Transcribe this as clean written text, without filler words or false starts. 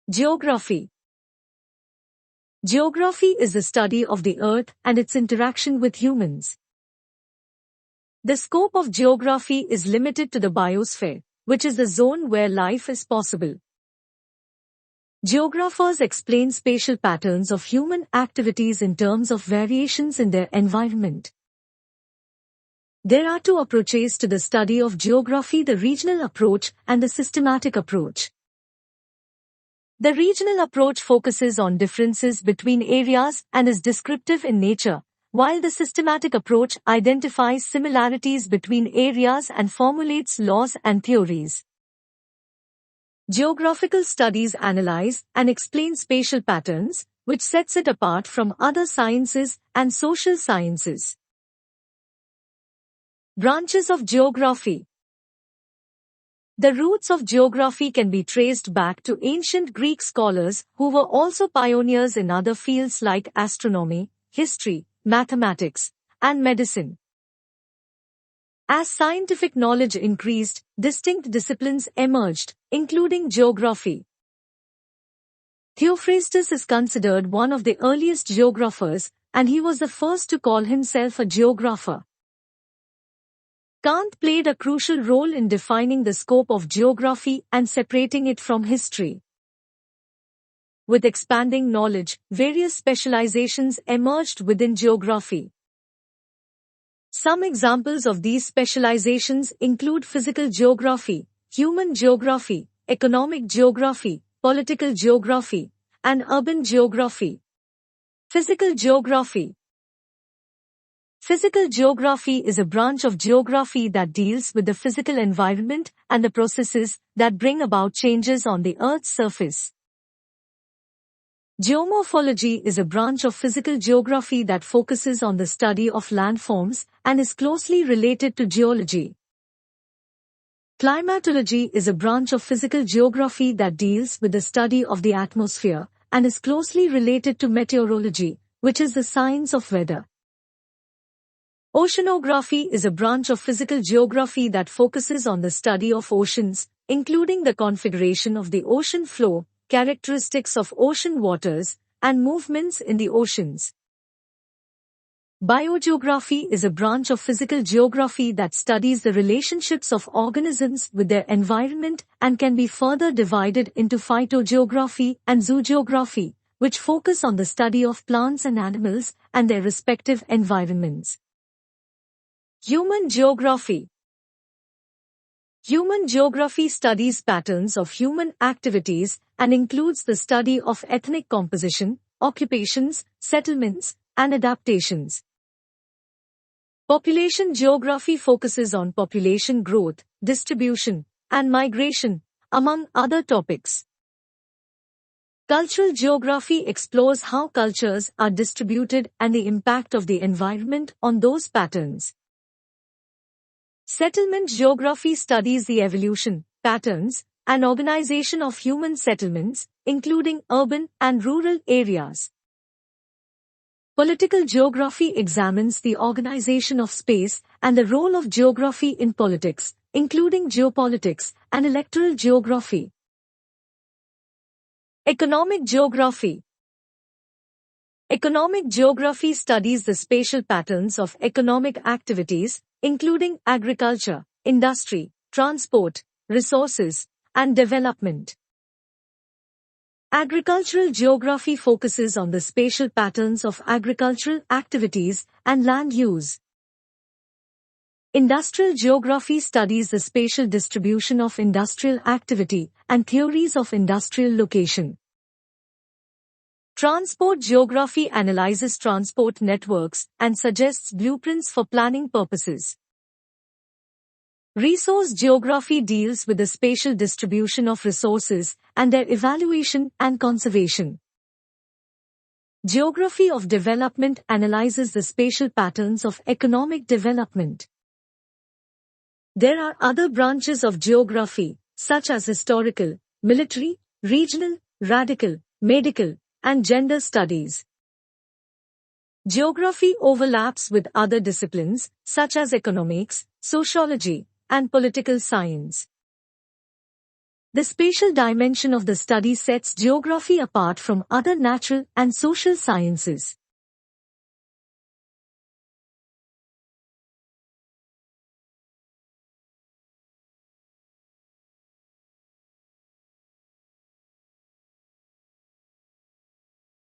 Geography. Geography is the study of the Earth and its interaction with humans. The scope of geography is limited to the biosphere, which is the zone where life is possible. Geographers explain spatial patterns of human activities in terms of variations in their environment. There are two approaches to the study of geography: the regional approach and the systematic approach. The regional approach focuses on differences between areas and is descriptive in nature, while the systematic approach identifies similarities between areas and formulates laws and theories. Geographical studies analyze and explain spatial patterns, which sets it apart from other sciences and social sciences. Branches of geography. The roots of geography can be traced back to ancient Greek scholars who were also pioneers in other fields like astronomy, history, mathematics, and medicine. As scientific knowledge increased, distinct disciplines emerged, including geography. Theophrastus is considered one of the earliest geographers, and he was the first to call himself a geographer. Kant played a crucial role in defining the scope of geography and separating it from history. With expanding knowledge, various specializations emerged within geography. Some examples of these specializations include physical geography, human geography, economic geography, political geography, and urban geography. Physical geography. Physical geography is a branch of geography that deals with the physical environment and the processes that bring about changes on the Earth's surface. Geomorphology is a branch of physical geography that focuses on the study of landforms and is closely related to geology. Climatology is a branch of physical geography that deals with the study of the atmosphere and is closely related to meteorology, which is the science of weather. Oceanography is a branch of physical geography that focuses on the study of oceans, including the configuration of the ocean floor, characteristics of ocean waters, and movements in the oceans. Biogeography is a branch of physical geography that studies the relationships of organisms with their environment and can be further divided into phytogeography and zoogeography, which focus on the study of plants and animals and their respective environments. Human geography. Human geography studies patterns of human activities and includes the study of ethnic composition, occupations, settlements, and adaptations. Population geography focuses on population growth, distribution, and migration, among other topics. Cultural geography explores how cultures are distributed and the impact of the environment on those patterns. Settlement geography studies the evolution, patterns, and organization of human settlements, including urban and rural areas. Political geography examines the organization of space and the role of geography in politics, including geopolitics and electoral geography. Economic geography. Economic geography studies the spatial patterns of economic activities, including agriculture, industry, transport, resources, and development. Agricultural geography focuses on the spatial patterns of agricultural activities and land use. Industrial geography studies the spatial distribution of industrial activity and theories of industrial location. Transport geography analyzes transport networks and suggests blueprints for planning purposes. Resource geography deals with the spatial distribution of resources and their evaluation and conservation. Geography of development analyzes the spatial patterns of economic development. There are other branches of geography, such as historical, military, regional, radical, medical, and gender studies. Geography overlaps with other disciplines, such as economics, sociology, and political science. The spatial dimension of the study sets geography apart from other natural and social sciences.